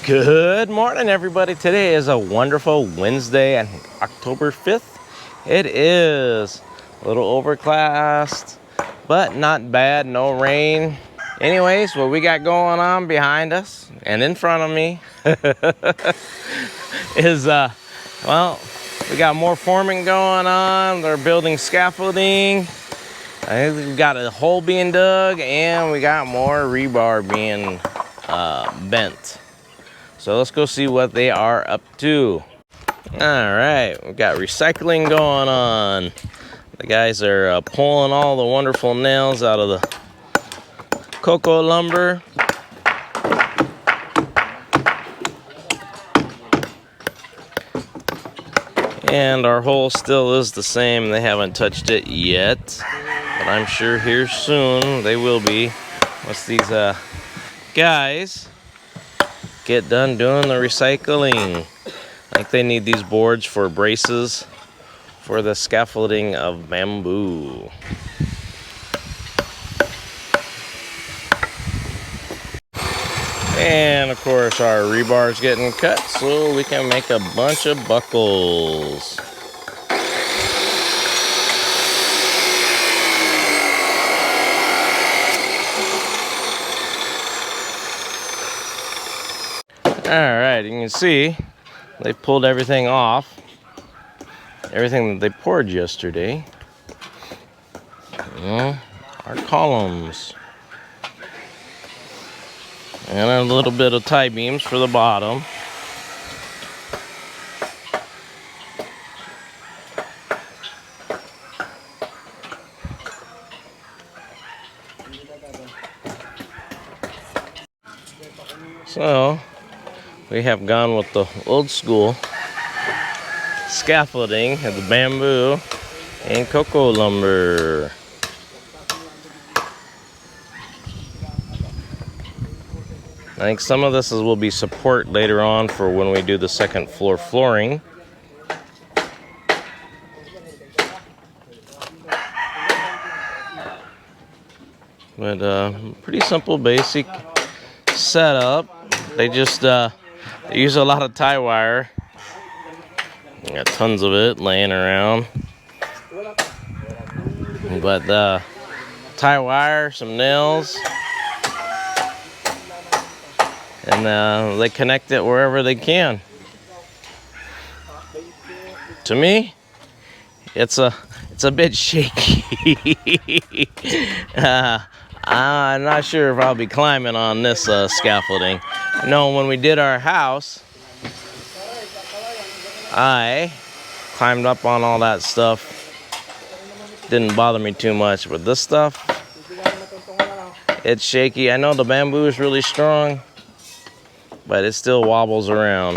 Good morning, everybody. Today is a wonderful Wednesday, and October 5th. It is a little overcast, but not bad. No rain. Anyways, what we got going on behind us and in front of me is, well, we got more forming going on. They're building scaffolding. I think we've got a hole being dug, and we got more rebar being bent. So let's go see what they are up to. All right, we've got recycling going on. The guys are pulling all the wonderful nails out of the cocoa lumber. And our hole still is the same. They haven't touched it yet, but I'm sure here soon they will be. Once these guys get done doing the recycling. I think they need these boards for braces for the scaffolding of bamboo. And of course our rebar is getting cut so we can make a bunch of buckles. Alright, you can see they pulled everything off. Everything that they poured yesterday. Our columns. And a little bit of tie beams for the bottom. So we have gone with the old school scaffolding of the bamboo and cocoa lumber. I think some of this will be support later on for when we do the second floor flooring. But pretty simple, basic setup. They just they use a lot of tie wire. Got tons of it laying around. But tie wire, some nails, and they connect it wherever they can. To me, it's a bit shaky. I'm not sure if I'll be climbing on this scaffolding. I know when we did our house, I climbed up on all that stuff. Didn't bother me too much, but this stuff, it's shaky. I know the bamboo is really strong, but it still wobbles around.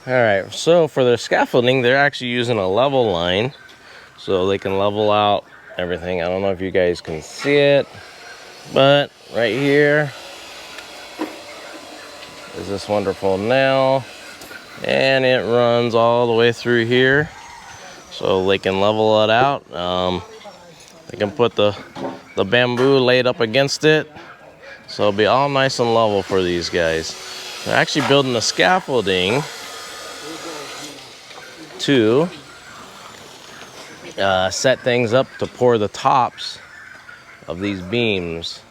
All right, so for their scaffolding, they're actually using a level line so they can level out everything. I don't know if you guys can see it, but right here is this wonderful nail, and it runs all the way through here so they can level it out. They can put the bamboo laid up against it, so it'll be all nice and level for these guys. They're actually building the scaffolding to set things up to pour the tops of these beams.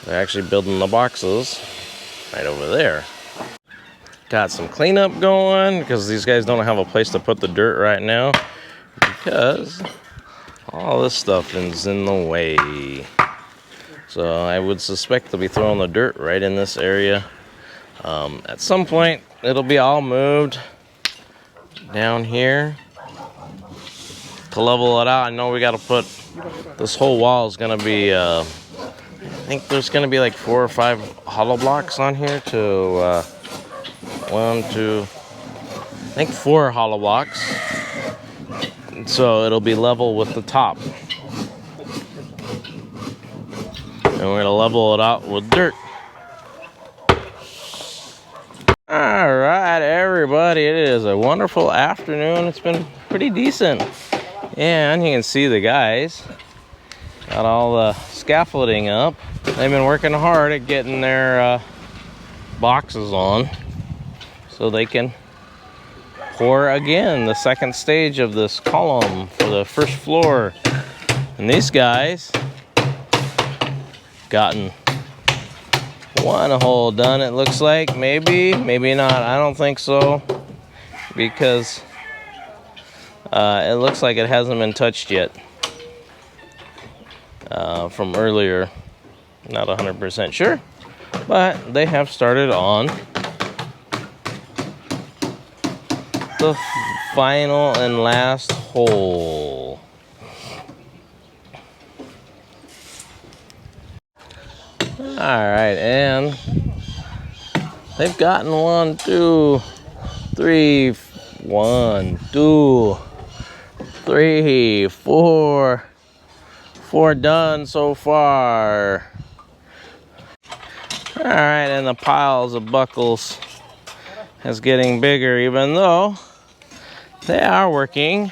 They're actually building the boxes right over there. Got some cleanup going because these guys don't have a place to put the dirt right now because all this stuff is in the way. So I would suspect they'll be throwing the dirt right in this area. At some point, it'll be all moved down here to level it out. I know we got to put, this whole wall is going to be, I think there's going to be like 4 or 5 hollow blocks on here to, 1, 2, I think 4 hollow blocks. So it'll be level with the top. And we're going to level it out with dirt. All right, everybody, it is a wonderful afternoon. It's been pretty decent. And you can see the guys got all the scaffolding up. They've been working hard at getting their boxes on so they can pour again the second stage of this column for the first floor. And these guys gotten one hole done, it looks like. Maybe not. I don't think so, because it looks like it hasn't been touched yet from earlier. Not 100% sure, but they have started on the final and last hole. Alright, and they've gotten 1, 2, 3, 1, 2, 3, 4 done so far. Alright, and the piles of buckles is getting bigger, even though they are working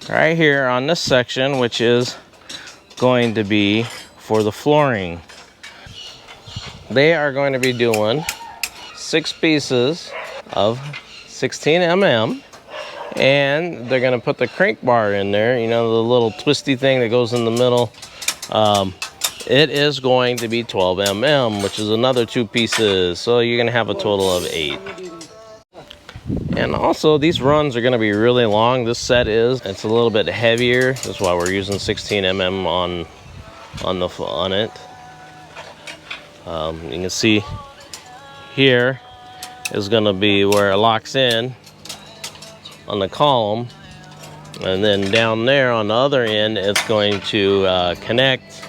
right here on this section, which is going to be for the flooring. They are going to be doing 6 pieces of 16 mm, and they're going to put the crank bar in there, you know, the little twisty thing that goes in the middle. It is going to be 12 mm, which is another 2 pieces, so you're going to have a total of 8. And also, these runs are going to be really long. This set it's a little bit heavier. That's why we're using 16 mm on it. You can see here is going to be where it locks in on the column, and then down there on the other end it's going to connect.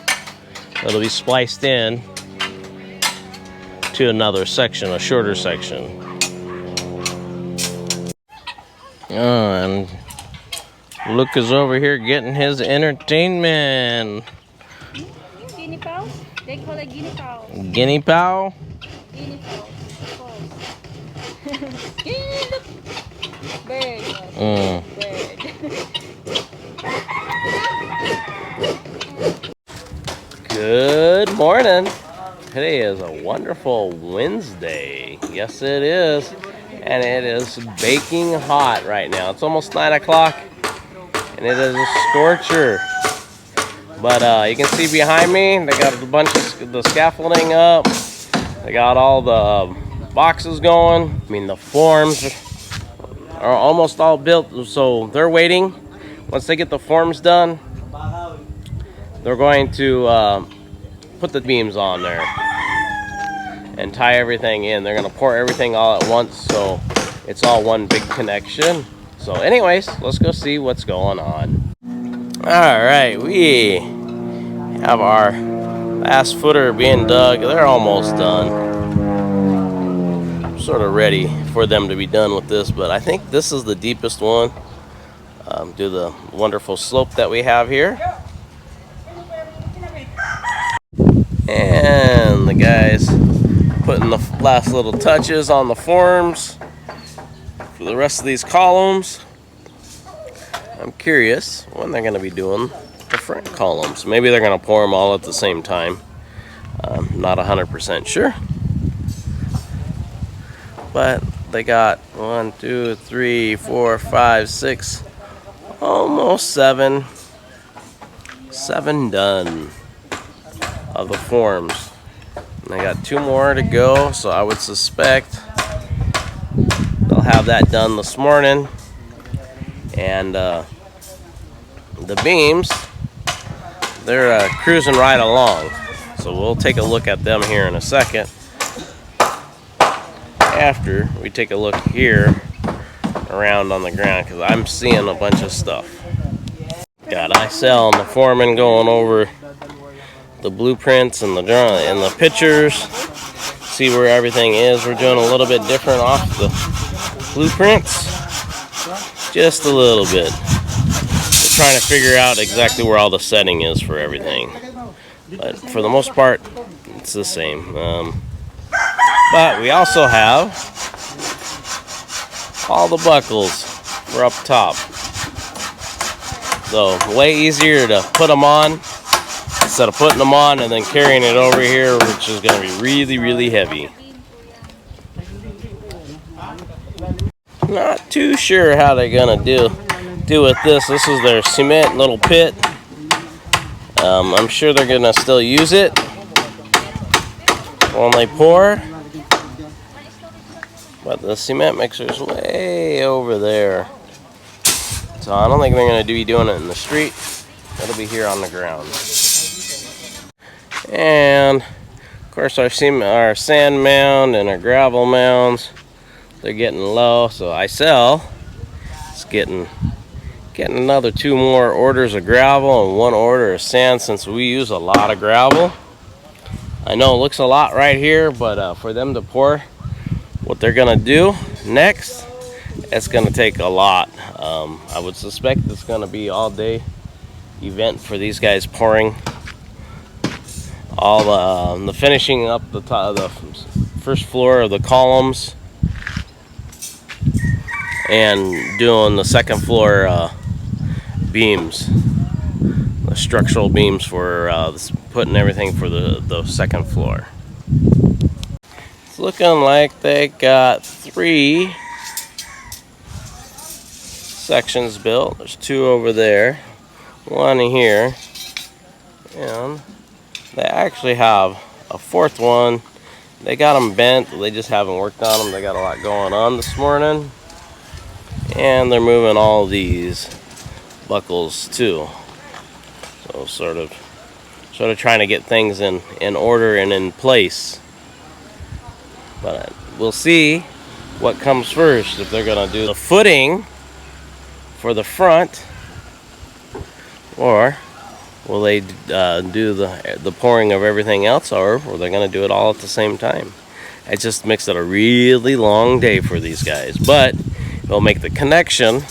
It'll be spliced in to another section, a shorter section. And Luke is over here getting his entertainment. Guinea fowl? They call it guinea fowl. Guinea fowl? Guinea fowl. Bird. Bird. Good morning. Today is a wonderful Wednesday. Yes, it is. And it is baking hot right now. It's almost 9 o'clock, and it is a scorcher. But you can see behind me, they got a bunch of the scaffolding up. They got all the boxes going. I mean, the forms are almost all built, so they're waiting. Once they get the forms done, they're going to put the beams on there and tie everything in. They're going to pour everything all at once, so it's all one big connection. So anyways, let's go see what's going on. Alright, we have our last footer being dug. They're almost done. Sort of ready for them to be done with this, but I think this is the deepest one due to the wonderful slope that we have here. And the guys putting the last little touches on the forms for the rest of these columns. I'm curious when they're going to be doing the front columns. Maybe they're going to pour them all at the same time. Not 100% sure. But they got 1, 2, 3, 4, 5, 6, almost 7 done of the forms. And they got 2 more to go, so I would suspect they'll have that done this morning. And the beams, they're cruising right along, so we'll take a look at them here in a second after we take a look here around on the ground, because I'm seeing a bunch of stuff. Got Isel and the foreman going over the blueprints and the pictures, see where everything is. We're doing a little bit different off the blueprints, just a little bit. We're trying to figure out exactly where all the setting is for everything, but for the most part it's the same. But we also have all the buckles for up top, so way easier to put them on instead of putting them on and then carrying it over here, which is going to be really, really heavy. Not too sure how they're going to do with this. This is their cement little pit. I'm sure they're going to still use it when they pour. But the cement mixer is way over there. So I don't think they're going to be doing it in the street. It'll be here on the ground. And of course our sand mound and our gravel mounds, they're getting low. So I sell. It's getting another 2 more orders of gravel and 1 order of sand, since we use a lot of gravel. I know it looks a lot right here, but for them to pour what they're gonna do next, it's gonna take a lot. I would suspect it's gonna be all day event for these guys, pouring all the finishing up the top of the first floor of the columns and doing the second floor beams, the structural beams for putting everything for the second floor. It's looking like they got 3 sections built. There's 2 over there, 1 here, and they actually have a 4th one. They got them bent, they just haven't worked on them. They got a lot going on this morning, and they're moving all these buckles too. So sort of trying to get things in order and in place. But we'll see what comes first, if they're gonna do the footing for the front, or will they do the pouring of everything else, or are they gonna do it all at the same time? It just makes it a really long day for these guys, but it'll make the connection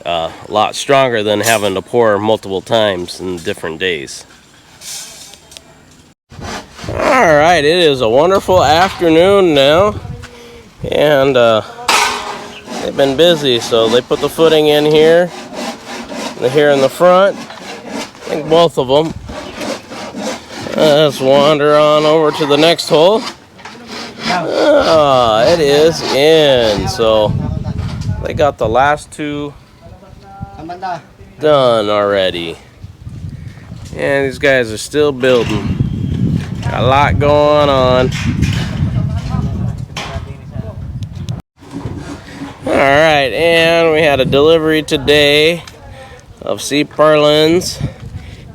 a lot stronger than having to pour multiple times in different days. Alright, it is a wonderful afternoon now, and they've been busy. So they put the footing in here, here in the front. I think both of them. Let's wander on over to the next hole. It is in. So they got the last 2 done already, and these guys are still building. Got a lot going on. Alright, and we had a delivery today of sea purlins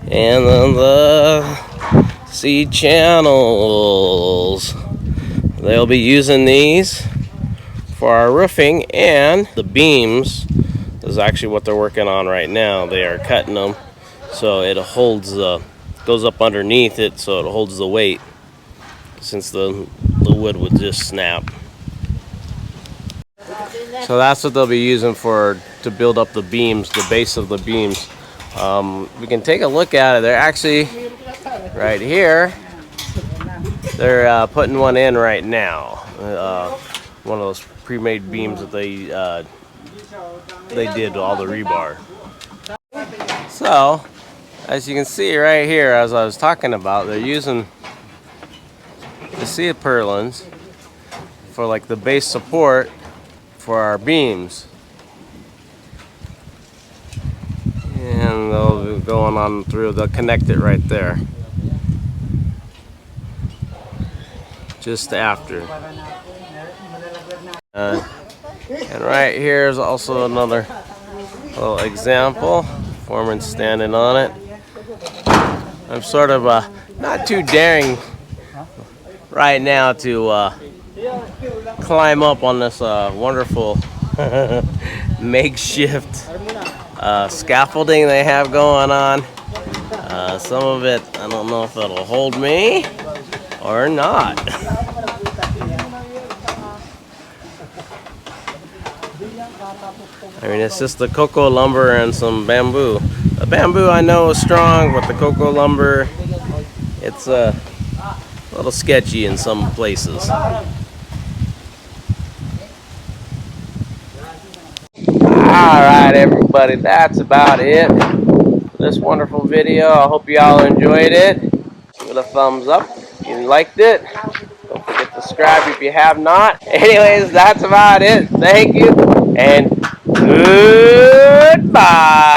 and then the sea channels. They'll be using these for our roofing, and the beams is actually what they're working on right now. They are cutting them so it holds goes up underneath it, so it holds the weight, since the wood would just snap. So that's what they'll be using to build up the beams, the base of the beams. We can take a look at it. They're actually right here. They're putting one in right now. One of those pre-made beams that they did all the rebar. So, as you can see right here, as I was talking about, they're using the sea purlins for like the base support for our beams. And they'll be going on through, they'll connect it right there. Just after. And right here is also another little example. Foreman standing on it. I'm sort of not too daring right now to climb up on this wonderful makeshift scaffolding they have going on. Some of it, I don't know if it'll hold me or not. I mean, it's just the cocoa lumber and some bamboo. The bamboo I know is strong, but the cocoa lumber, it's a little sketchy in some places. Alright everybody, that's about it for this wonderful video. I hope you all enjoyed it. Give it a thumbs up if you liked it. Don't forget to subscribe if you have not. Anyways, that's about it. Thank you, and goodbye.